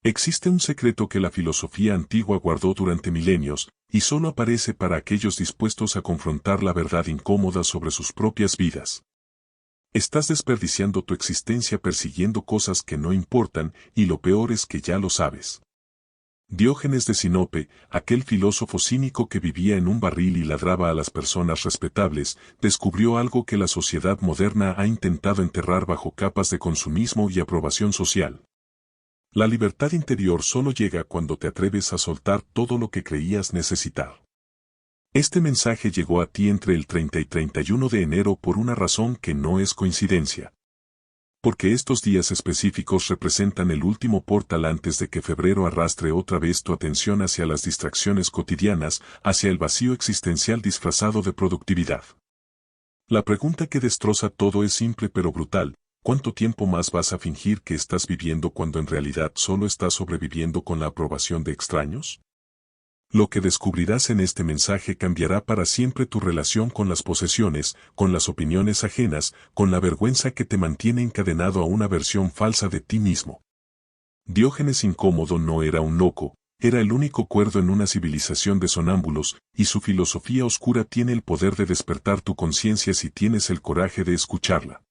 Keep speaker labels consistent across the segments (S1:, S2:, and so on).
S1: Existe un secreto que la filosofía antigua guardó durante milenios, y solo aparece para aquellos dispuestos a confrontar la verdad incómoda sobre sus propias vidas. Estás desperdiciando tu existencia persiguiendo cosas que no importan, y lo peor es que ya lo sabes. Diógenes de Sinope, aquel filósofo cínico que vivía en un barril y ladraba a las personas respetables, descubrió algo que la sociedad moderna ha intentado enterrar bajo capas de consumismo y aprobación social. La libertad interior solo llega cuando te atreves a soltar todo lo que creías necesitar. Este mensaje llegó a ti entre el 30 y 31 de enero por una razón que no es coincidencia. Porque estos días específicos representan el último portal antes de que febrero arrastre otra vez tu atención hacia las distracciones cotidianas, hacia el vacío existencial disfrazado de productividad. La pregunta que destroza todo es simple pero brutal: ¿cuánto tiempo más vas a fingir que estás viviendo cuando en realidad solo estás sobreviviendo con la aprobación de extraños? Lo que descubrirás en este mensaje cambiará para siempre tu relación con las posesiones, con las opiniones ajenas, con la vergüenza que te mantiene encadenado a una versión falsa de ti mismo. Diógenes incómodo no era un loco, era el único cuerdo en una civilización de sonámbulos, y su filosofía oscura tiene el poder de despertar tu conciencia si tienes el coraje de escucharla.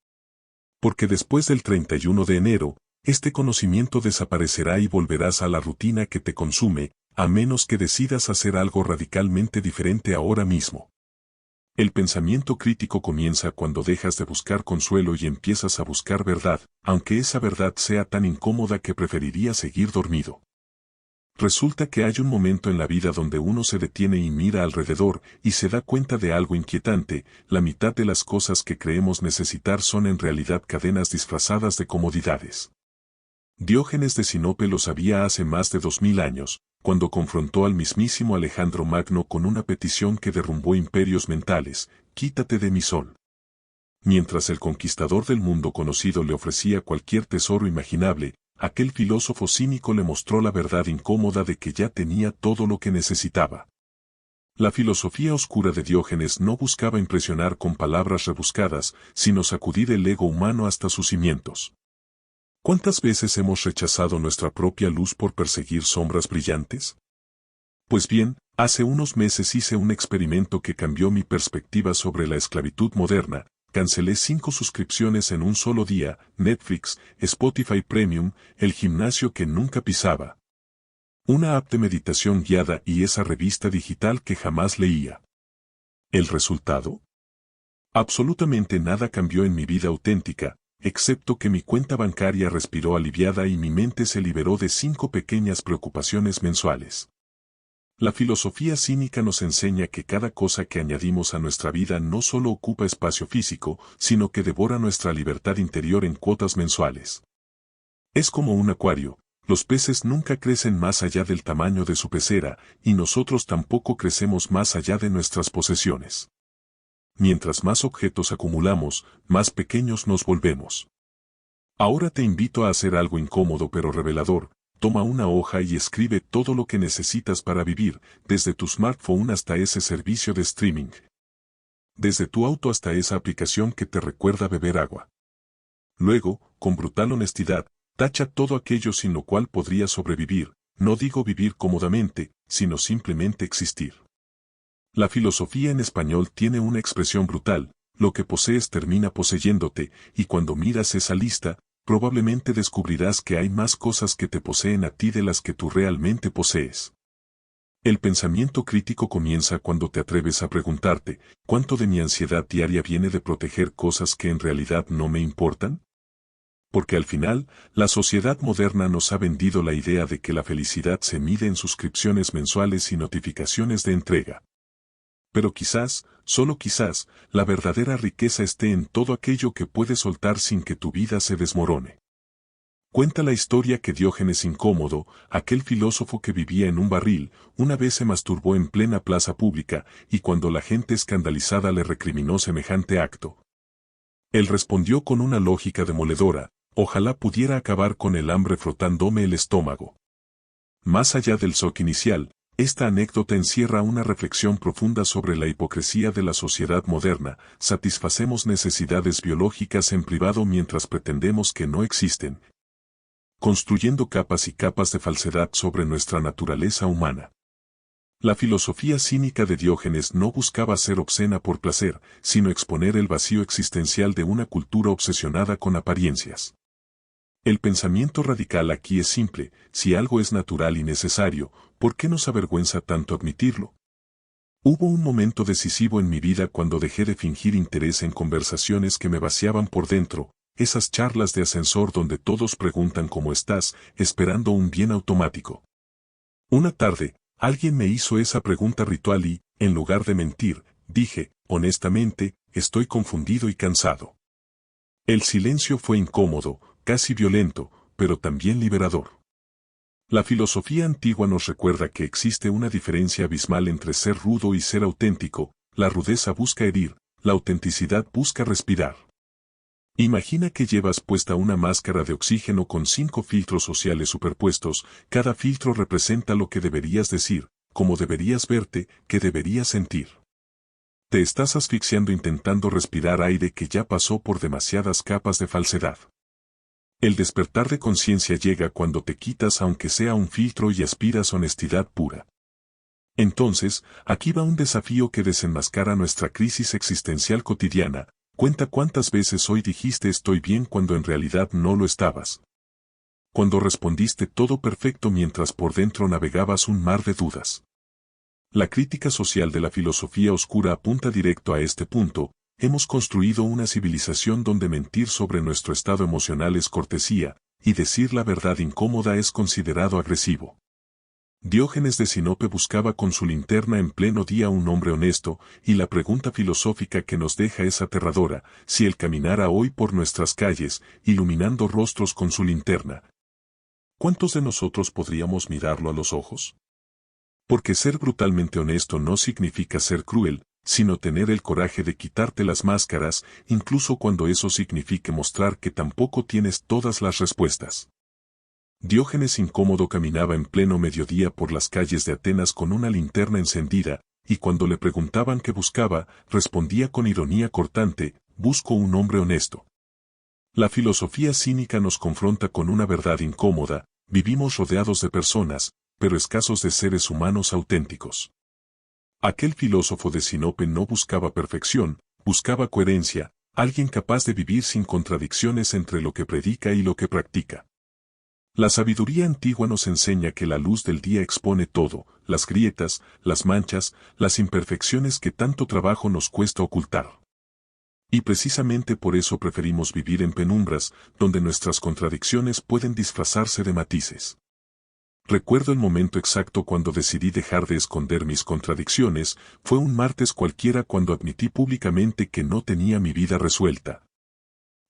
S1: Porque después del 31 de enero, este conocimiento desaparecerá y volverás a la rutina que te consume, a menos que decidas hacer algo radicalmente diferente ahora mismo. El pensamiento crítico comienza cuando dejas de buscar consuelo y empiezas a buscar verdad, aunque esa verdad sea tan incómoda que preferirías seguir dormido. Resulta que hay un momento en la vida donde uno se detiene y mira alrededor y se da cuenta de algo inquietante: la mitad de las cosas que creemos necesitar son en realidad cadenas disfrazadas de comodidades. Diógenes de Sinope lo sabía hace más de 2000 años, cuando confrontó al mismísimo Alejandro Magno con una petición que derrumbó imperios mentales: quítate de mi sol. Mientras el conquistador del mundo conocido le ofrecía cualquier tesoro imaginable, aquel filósofo cínico le mostró la verdad incómoda de que ya tenía todo lo que necesitaba. La filosofía oscura de Diógenes no buscaba impresionar con palabras rebuscadas, sino sacudir el ego humano hasta sus cimientos. ¿Cuántas veces hemos rechazado nuestra propia luz por perseguir sombras brillantes? Pues bien, hace unos meses hice un experimento que cambió mi perspectiva sobre la esclavitud moderna. Cancelé 5 suscripciones en un solo día: Netflix, Spotify Premium, el gimnasio que nunca pisaba, una app de meditación guiada y esa revista digital que jamás leía. ¿El resultado? Absolutamente nada cambió en mi vida auténtica, excepto que mi cuenta bancaria respiró aliviada y mi mente se liberó de 5 pequeñas preocupaciones mensuales. La filosofía cínica nos enseña que cada cosa que añadimos a nuestra vida no solo ocupa espacio físico, sino que devora nuestra libertad interior en cuotas mensuales. Es como un acuario: los peces nunca crecen más allá del tamaño de su pecera, y nosotros tampoco crecemos más allá de nuestras posesiones. Mientras más objetos acumulamos, más pequeños nos volvemos. Ahora te invito a hacer algo incómodo pero revelador: toma una hoja y escribe todo lo que necesitas para vivir, desde tu smartphone hasta ese servicio de streaming. Desde tu auto hasta esa aplicación que te recuerda beber agua. Luego, con brutal honestidad, tacha todo aquello sin lo cual podrías sobrevivir. No digo vivir cómodamente, sino simplemente existir. La filosofía en español tiene una expresión brutal: lo que posees termina poseyéndote, y cuando miras esa lista, probablemente descubrirás que hay más cosas que te poseen a ti de las que tú realmente posees. El pensamiento crítico comienza cuando te atreves a preguntarte: ¿cuánto de mi ansiedad diaria viene de proteger cosas que en realidad no me importan? Porque al final, la sociedad moderna nos ha vendido la idea de que la felicidad se mide en suscripciones mensuales y notificaciones de entrega. Pero quizás, solo quizás, la verdadera riqueza esté en todo aquello que puedes soltar sin que tu vida se desmorone. Cuenta la historia que Diógenes incómodo, aquel filósofo que vivía en un barril, una vez se masturbó en plena plaza pública, y cuando la gente escandalizada le recriminó semejante acto, él respondió con una lógica demoledora: ojalá pudiera acabar con el hambre frotándome el estómago. Más allá del shock inicial, esta anécdota encierra una reflexión profunda sobre la hipocresía de la sociedad moderna. Satisfacemos necesidades biológicas en privado mientras pretendemos que no existen. construyendo capas y capas de falsedad sobre nuestra naturaleza humana. La filosofía cínica de Diógenes no buscaba ser obscena por placer, sino exponer el vacío existencial de una cultura obsesionada con apariencias. El pensamiento radical aquí es simple: si algo es natural y necesario, ¿por qué nos avergüenza tanto admitirlo? Hubo un momento decisivo en mi vida cuando dejé de fingir interés en conversaciones que me vaciaban por dentro, esas charlas de ascensor donde todos preguntan cómo estás, esperando un bien automático. Una tarde, alguien me hizo esa pregunta ritual y, en lugar de mentir, dije, honestamente, estoy confundido y cansado. El silencio fue incómodo, casi violento, pero también liberador. La filosofía antigua nos recuerda que existe una diferencia abismal entre ser rudo y ser auténtico. La rudeza busca herir, la autenticidad busca respirar. Imagina que llevas puesta una máscara de oxígeno con 5 filtros sociales superpuestos, cada filtro representa lo que deberías decir, cómo deberías verte, qué deberías sentir. Te estás asfixiando intentando respirar aire que ya pasó por demasiadas capas de falsedad. El despertar de conciencia llega cuando te quitas aunque sea un filtro y aspiras honestidad pura. Entonces, aquí va un desafío que desenmascara nuestra crisis existencial cotidiana. Cuenta cuántas veces hoy dijiste estoy bien cuando en realidad no lo estabas. Cuando respondiste todo perfecto mientras por dentro navegabas un mar de dudas. La crítica social de la filosofía oscura apunta directo a este punto. Hemos construido una civilización donde mentir sobre nuestro estado emocional es cortesía, y decir la verdad incómoda es considerado agresivo. Diógenes de Sinope buscaba con su linterna en pleno día un hombre honesto, y la pregunta filosófica que nos deja es aterradora: si él caminara hoy por nuestras calles, iluminando rostros con su linterna, ¿cuántos de nosotros podríamos mirarlo a los ojos? Porque ser brutalmente honesto no significa ser cruel, sino tener el coraje de quitarte las máscaras, incluso cuando eso signifique mostrar que tampoco tienes todas las respuestas. Diógenes incómodo caminaba en pleno mediodía por las calles de Atenas con una linterna encendida, y cuando le preguntaban qué buscaba, respondía con ironía cortante: busco un hombre honesto. La filosofía cínica nos confronta con una verdad incómoda: vivimos rodeados de personas, pero escasos de seres humanos auténticos. Aquel filósofo de Sinope no buscaba perfección, buscaba coherencia, alguien capaz de vivir sin contradicciones entre lo que predica y lo que practica. La sabiduría antigua nos enseña que la luz del día expone todo: las grietas, las manchas, las imperfecciones que tanto trabajo nos cuesta ocultar. Y precisamente por eso preferimos vivir en penumbras, donde nuestras contradicciones pueden disfrazarse de matices. Recuerdo el momento exacto cuando decidí dejar de esconder mis contradicciones. Fue un martes cualquiera cuando admití públicamente que no tenía mi vida resuelta.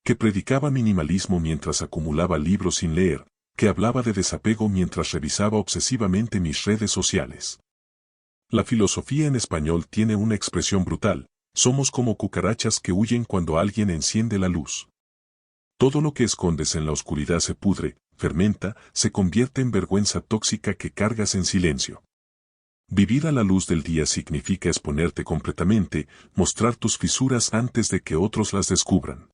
S1: Que predicaba minimalismo mientras acumulaba libros sin leer, que hablaba de desapego mientras revisaba obsesivamente mis redes sociales. La filosofía en español tiene una expresión brutal: somos como cucarachas que huyen cuando alguien enciende la luz. Todo lo que escondes en la oscuridad se pudre, fermenta, se convierte en vergüenza tóxica que cargas en silencio. Vivir a la luz del día significa exponerte completamente, mostrar tus fisuras antes de que otros las descubran.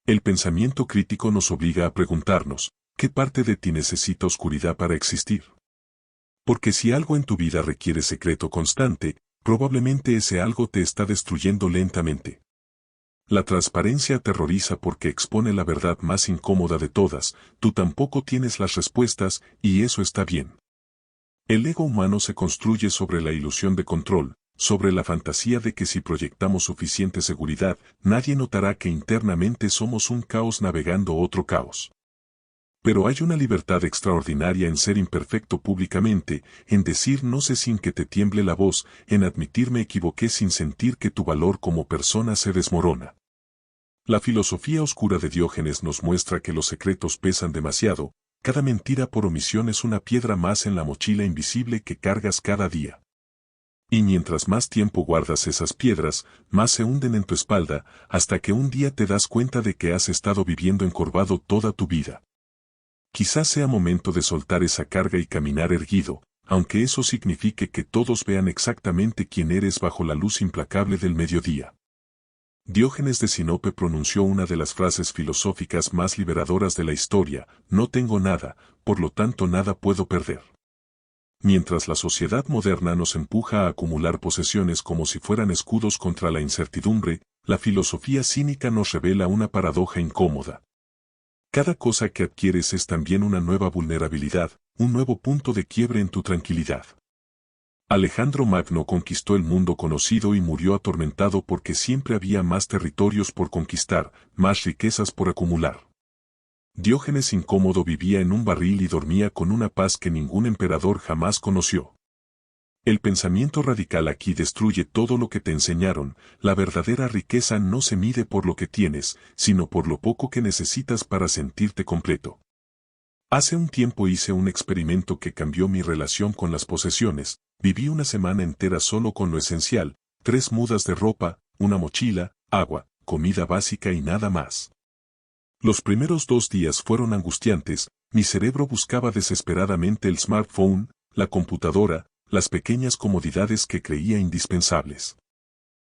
S1: El pensamiento crítico nos obliga a preguntarnos: ¿qué parte de ti necesita oscuridad para existir? Porque si algo en tu vida requiere secreto constante, probablemente ese algo te está destruyendo lentamente. La transparencia aterroriza porque expone la verdad más incómoda de todas: tú tampoco tienes las respuestas, y eso está bien. El ego humano se construye sobre la ilusión de control, sobre la fantasía de que si proyectamos suficiente seguridad, nadie notará que internamente somos un caos navegando otro caos. Pero hay una libertad extraordinaria en ser imperfecto públicamente, en decir no sé sin que te tiemble la voz, en admitir me equivoqué sin sentir que tu valor como persona se desmorona. La filosofía oscura de Diógenes nos muestra que los secretos pesan demasiado. Cada mentira por omisión es una piedra más en la mochila invisible que cargas cada día. Y mientras más tiempo guardas esas piedras, más se hunden en tu espalda, hasta que un día te das cuenta de que has estado viviendo encorvado toda tu vida. Quizás sea momento de soltar esa carga y caminar erguido, aunque eso signifique que todos vean exactamente quién eres bajo la luz implacable del mediodía. Diógenes de Sinope pronunció una de las frases filosóficas más liberadoras de la historia: no tengo nada, por lo tanto nada puedo perder. Mientras la sociedad moderna nos empuja a acumular posesiones como si fueran escudos contra la incertidumbre, la filosofía cínica nos revela una paradoja incómoda. Cada cosa que adquieres es también una nueva vulnerabilidad, un nuevo punto de quiebre en tu tranquilidad. Alejandro Magno conquistó el mundo conocido y murió atormentado porque siempre había más territorios por conquistar, más riquezas por acumular. Diógenes incómodo vivía en un barril y dormía con una paz que ningún emperador jamás conoció. El pensamiento radical aquí destruye todo lo que te enseñaron. La verdadera riqueza no se mide por lo que tienes, sino por lo poco que necesitas para sentirte completo. Hace un tiempo hice un experimento que cambió mi relación con las posesiones. Viví una semana entera solo con lo esencial: 3 mudas de ropa, una mochila, agua, comida básica y nada más. Los primeros 2 días fueron angustiantes. Mi cerebro buscaba desesperadamente el smartphone, la computadora, las pequeñas comodidades que creía indispensables.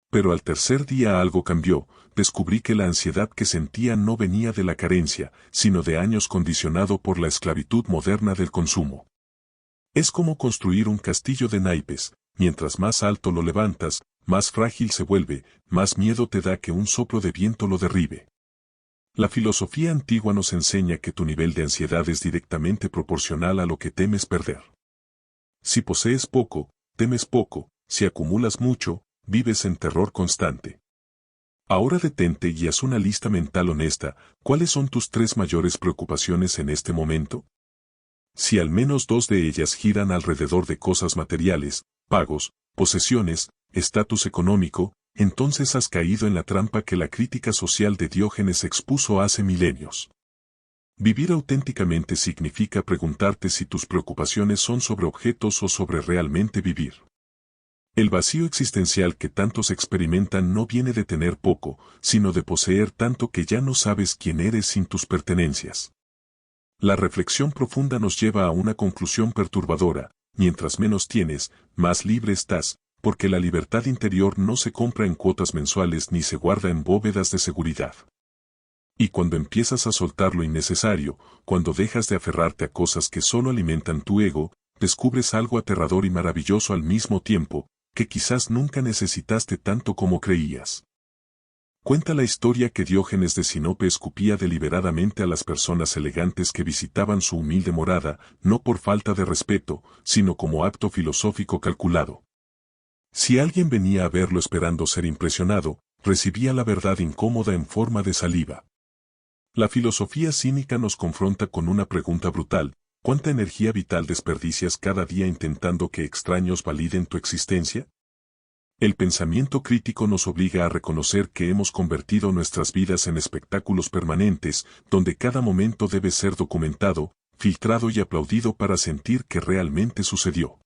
S1: Pero al tercer día algo cambió. Descubrí que la ansiedad que sentía no venía de la carencia, sino de años condicionado por la esclavitud moderna del consumo. Es como construir un castillo de naipes: mientras más alto lo levantas, más frágil se vuelve, más miedo te da que un soplo de viento lo derribe. La filosofía antigua nos enseña que tu nivel de ansiedad es directamente proporcional a lo que temes perder. Si posees poco, temes poco; si acumulas mucho, vives en terror constante. Ahora detente y haz una lista mental honesta. ¿Cuáles son tus 3 mayores preocupaciones en este momento? Si al menos 2 de ellas giran alrededor de cosas materiales, pagos, posesiones, estatus económico, entonces has caído en la trampa que la crítica social de Diógenes expuso hace milenios. Vivir auténticamente significa preguntarte si tus preocupaciones son sobre objetos o sobre realmente vivir. El vacío existencial que tantos experimentan no viene de tener poco, sino de poseer tanto que ya no sabes quién eres sin tus pertenencias. La reflexión profunda nos lleva a una conclusión perturbadora: mientras menos tienes, más libre estás, porque la libertad interior no se compra en cuotas mensuales ni se guarda en bóvedas de seguridad. Y cuando empiezas a soltar lo innecesario, cuando dejas de aferrarte a cosas que solo alimentan tu ego, descubres algo aterrador y maravilloso al mismo tiempo: que quizás nunca necesitaste tanto como creías. Cuenta la historia que Diógenes de Sinope escupía deliberadamente a las personas elegantes que visitaban su humilde morada, no por falta de respeto, sino como acto filosófico calculado. Si alguien venía a verlo esperando ser impresionado, recibía la verdad incómoda en forma de saliva. La filosofía cínica nos confronta con una pregunta brutal: ¿cuánta energía vital desperdicias cada día intentando que extraños validen tu existencia? El pensamiento crítico nos obliga a reconocer que hemos convertido nuestras vidas en espectáculos permanentes, donde cada momento debe ser documentado, filtrado y aplaudido para sentir que realmente sucedió.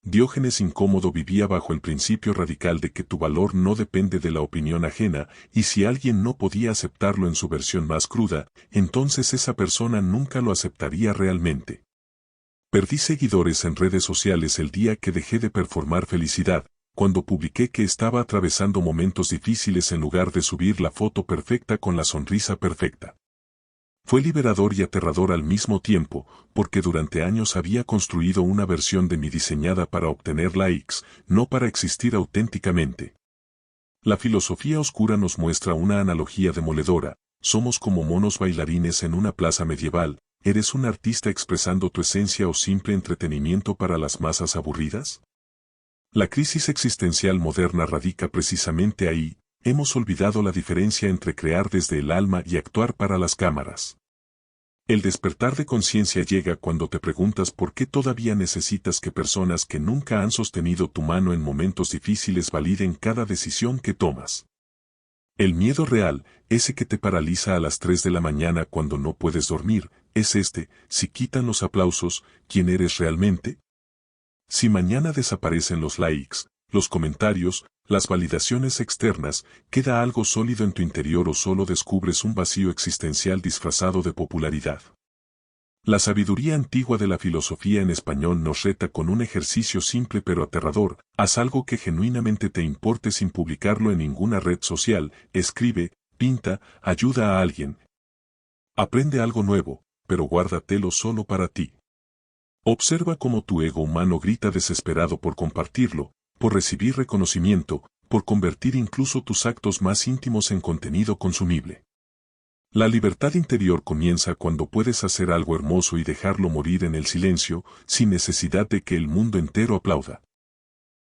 S1: Diógenes incómodo vivía bajo el principio radical de que tu valor no depende de la opinión ajena, y si alguien no podía aceptarlo en su versión más cruda, entonces esa persona nunca lo aceptaría realmente. Perdí seguidores en redes sociales el día que dejé de performar felicidad, cuando publiqué que estaba atravesando momentos difíciles en lugar de subir la foto perfecta con la sonrisa perfecta. Fue liberador y aterrador al mismo tiempo, porque durante años había construido una versión de mí diseñada para obtener likes, no para existir auténticamente. La filosofía oscura nos muestra una analogía demoledora: somos como monos bailarines en una plaza medieval. ¿Eres un artista expresando tu esencia o simple entretenimiento para las masas aburridas? La crisis existencial moderna radica precisamente ahí: hemos olvidado la diferencia entre crear desde el alma y actuar para las cámaras. El despertar de conciencia llega cuando te preguntas por qué todavía necesitas que personas que nunca han sostenido tu mano en momentos difíciles validen cada decisión que tomas. El miedo real, ese que te paraliza a las 3 de la mañana cuando no puedes dormir, es este: si quitan los aplausos, ¿quién eres realmente? Si mañana desaparecen los likes, los comentarios, las validaciones externas, ¿queda algo sólido en tu interior o solo descubres un vacío existencial disfrazado de popularidad? La sabiduría antigua de la filosofía en español nos reta con un ejercicio simple pero aterrador: haz algo que genuinamente te importe sin publicarlo en ninguna red social, escribe, pinta, ayuda a alguien. Aprende algo nuevo, pero guárdatelo solo para ti. Observa cómo tu ego humano grita desesperado por compartirlo, por recibir reconocimiento, por convertir incluso tus actos más íntimos en contenido consumible. La libertad interior comienza cuando puedes hacer algo hermoso y dejarlo morir en el silencio, sin necesidad de que el mundo entero aplauda.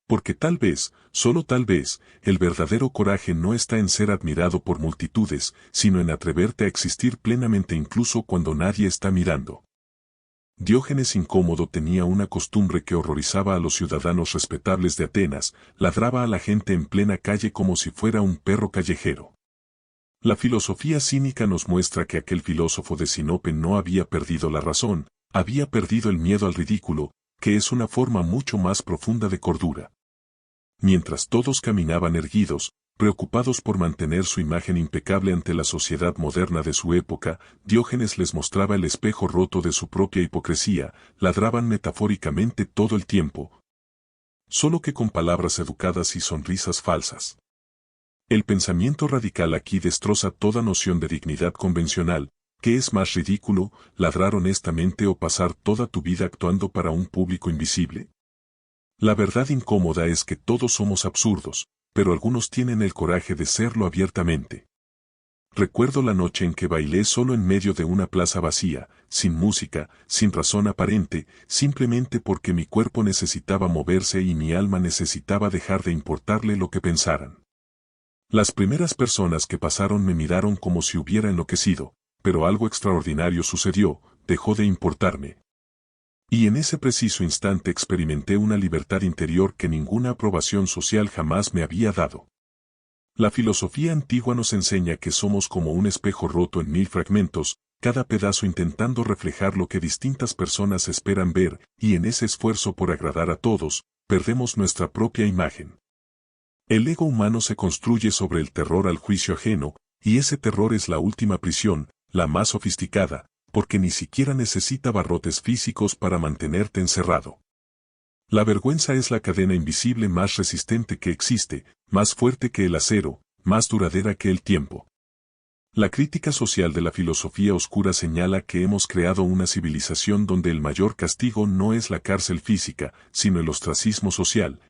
S1: Porque tal vez, solo tal vez, el verdadero coraje no está en ser admirado por multitudes, sino en atreverte a existir plenamente incluso cuando nadie está mirando. Diógenes Incómodo tenía una costumbre que horrorizaba a los ciudadanos respetables de Atenas: ladraba a la gente en plena calle como si fuera un perro callejero. La filosofía cínica nos muestra que aquel filósofo de Sinope no había perdido la razón, había perdido el miedo al ridículo, que es una forma mucho más profunda de cordura. Mientras todos caminaban erguidos, preocupados por mantener su imagen impecable ante la sociedad moderna de su época, Diógenes les mostraba el espejo roto de su propia hipocresía. Ladraban metafóricamente todo el tiempo, solo que con palabras educadas y sonrisas falsas. El pensamiento radical aquí destroza toda noción de dignidad convencional. ¿Qué es más ridículo, ladrar honestamente o pasar toda tu vida actuando para un público invisible? La verdad incómoda es que todos somos absurdos, pero algunos tienen el coraje de serlo abiertamente. Recuerdo la noche en que bailé solo en medio de una plaza vacía, sin música, sin razón aparente, simplemente porque mi cuerpo necesitaba moverse y mi alma necesitaba dejar de importarle lo que pensaran. Las primeras personas que pasaron me miraron como si hubiera enloquecido, pero algo extraordinario sucedió: dejó de importarme. Y en ese preciso instante experimenté una libertad interior que ninguna aprobación social jamás me había dado. La filosofía antigua nos enseña que somos como un espejo roto en 1000 fragmentos, cada pedazo intentando reflejar lo que distintas personas esperan ver, y en ese esfuerzo por agradar a todos, perdemos nuestra propia imagen. El ego humano se construye sobre el terror al juicio ajeno, y ese terror es la última prisión, la más sofisticada, porque ni siquiera necesita barrotes físicos para mantenerte encerrado. La vergüenza es la cadena invisible más resistente que existe, más fuerte que el acero, más duradera que el tiempo. La crítica social de la filosofía oscura señala que hemos creado una civilización donde el mayor castigo no es la cárcel física, sino el ostracismo social.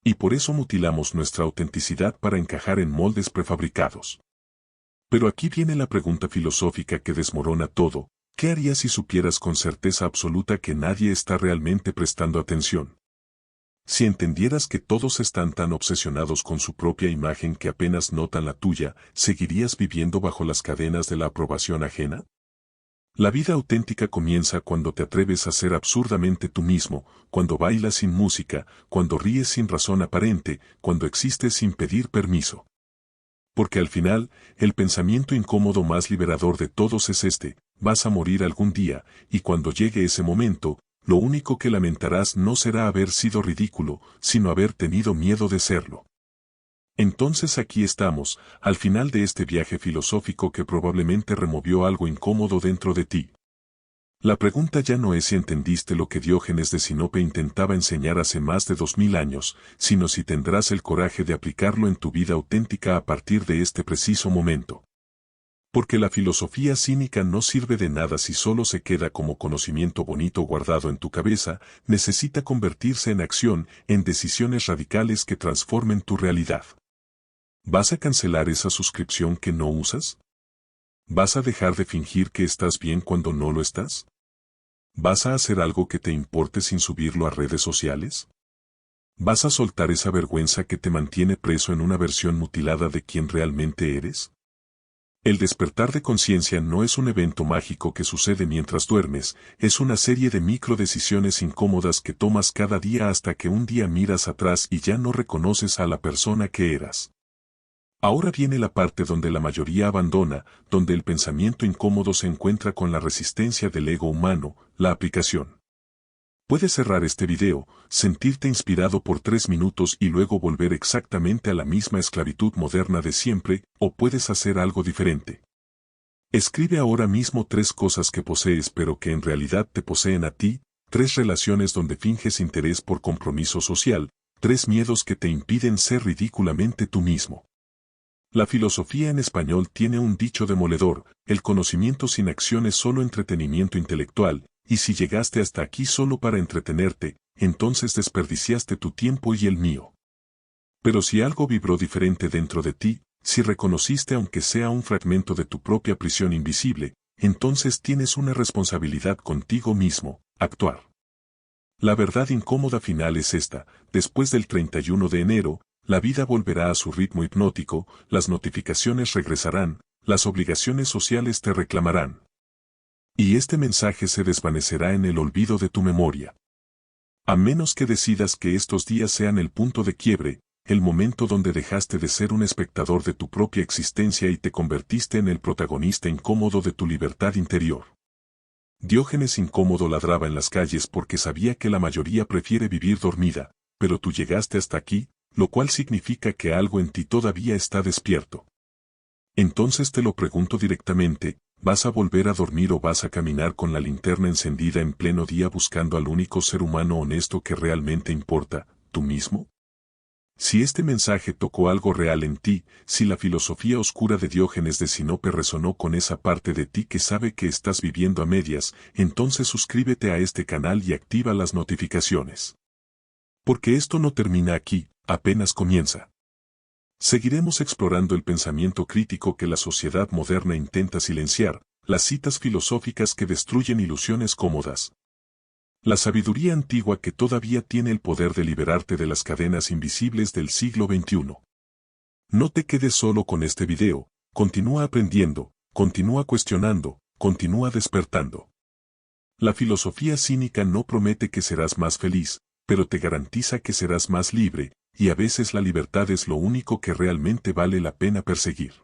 S1: Y por eso mutilamos nuestra autenticidad para encajar en moldes prefabricados. Pero aquí viene la pregunta filosófica que desmorona todo: ¿qué harías si supieras con certeza absoluta que nadie está realmente prestando atención? Si entendieras que todos están tan obsesionados con su propia imagen que apenas notan la tuya, ¿seguirías viviendo bajo las cadenas de la aprobación ajena? La vida auténtica comienza cuando te atreves a ser absurdamente tú mismo, cuando bailas sin música, cuando ríes sin razón aparente, cuando existes sin pedir permiso. Porque al final, el pensamiento incómodo más liberador de todos es este: vas a morir algún día, y cuando llegue ese momento, lo único que lamentarás no será haber sido ridículo, sino haber tenido miedo de serlo. Entonces aquí estamos, al final de este viaje filosófico que probablemente removió algo incómodo dentro de ti. La pregunta ya no es si entendiste lo que Diógenes de Sinope intentaba enseñar hace más de 2000 años, sino si tendrás el coraje de aplicarlo en tu vida auténtica a partir de este preciso momento. Porque la filosofía cínica no sirve de nada si solo se queda como conocimiento bonito guardado en tu cabeza. Necesita convertirse en acción, en decisiones radicales que transformen tu realidad. ¿Vas a cancelar esa suscripción que no usas? ¿Vas a dejar de fingir que estás bien cuando no lo estás? ¿Vas a hacer algo que te importe sin subirlo a redes sociales? ¿Vas a soltar esa vergüenza que te mantiene preso en una versión mutilada de quien realmente eres? El despertar de conciencia no es un evento mágico que sucede mientras duermes, es una serie de microdecisiones incómodas que tomas cada día hasta que un día miras atrás y ya no reconoces a la persona que eras. Ahora viene la parte donde la mayoría abandona, donde el pensamiento incómodo se encuentra con la resistencia del ego humano: la aplicación. Puedes cerrar este video, sentirte inspirado por 3 minutos y luego volver exactamente a la misma esclavitud moderna de siempre, o puedes hacer algo diferente. Escribe ahora mismo 3 cosas que posees pero que en realidad te poseen a ti, 3 relaciones donde finges interés por compromiso social, 3 miedos que te impiden ser ridículamente tú mismo. La filosofía en español tiene un dicho demoledor: el conocimiento sin acción es solo entretenimiento intelectual, y si llegaste hasta aquí solo para entretenerte, entonces desperdiciaste tu tiempo y el mío. Pero si algo vibró diferente dentro de ti, si reconociste aunque sea un fragmento de tu propia prisión invisible, entonces tienes una responsabilidad contigo mismo: actuar. La verdad incómoda final es esta: después del 31 de enero, la vida volverá a su ritmo hipnótico, las notificaciones regresarán, las obligaciones sociales te reclamarán. Y este mensaje se desvanecerá en el olvido de tu memoria. A menos que decidas que estos días sean el punto de quiebre, el momento donde dejaste de ser un espectador de tu propia existencia y te convertiste en el protagonista incómodo de tu libertad interior. Diógenes incómodo ladraba en las calles porque sabía que la mayoría prefiere vivir dormida, pero tú llegaste hasta aquí, lo cual significa que algo en ti todavía está despierto. Entonces te lo pregunto directamente: ¿vas a volver a dormir o vas a caminar con la linterna encendida en pleno día buscando al único ser humano honesto que realmente importa, tú mismo? Si este mensaje tocó algo real en ti, si la filosofía oscura de Diógenes de Sinope resonó con esa parte de ti que sabe que estás viviendo a medias, entonces suscríbete a este canal y activa las notificaciones. Porque esto no termina aquí, apenas comienza. Seguiremos explorando el pensamiento crítico que la sociedad moderna intenta silenciar, las citas filosóficas que destruyen ilusiones cómodas. La sabiduría antigua que todavía tiene el poder de liberarte de las cadenas invisibles del siglo XXI. No te quedes solo con este video, continúa aprendiendo, continúa cuestionando, continúa despertando. La filosofía cínica no promete que serás más feliz, pero te garantiza que serás más libre, y a veces la libertad es lo único que realmente vale la pena perseguir.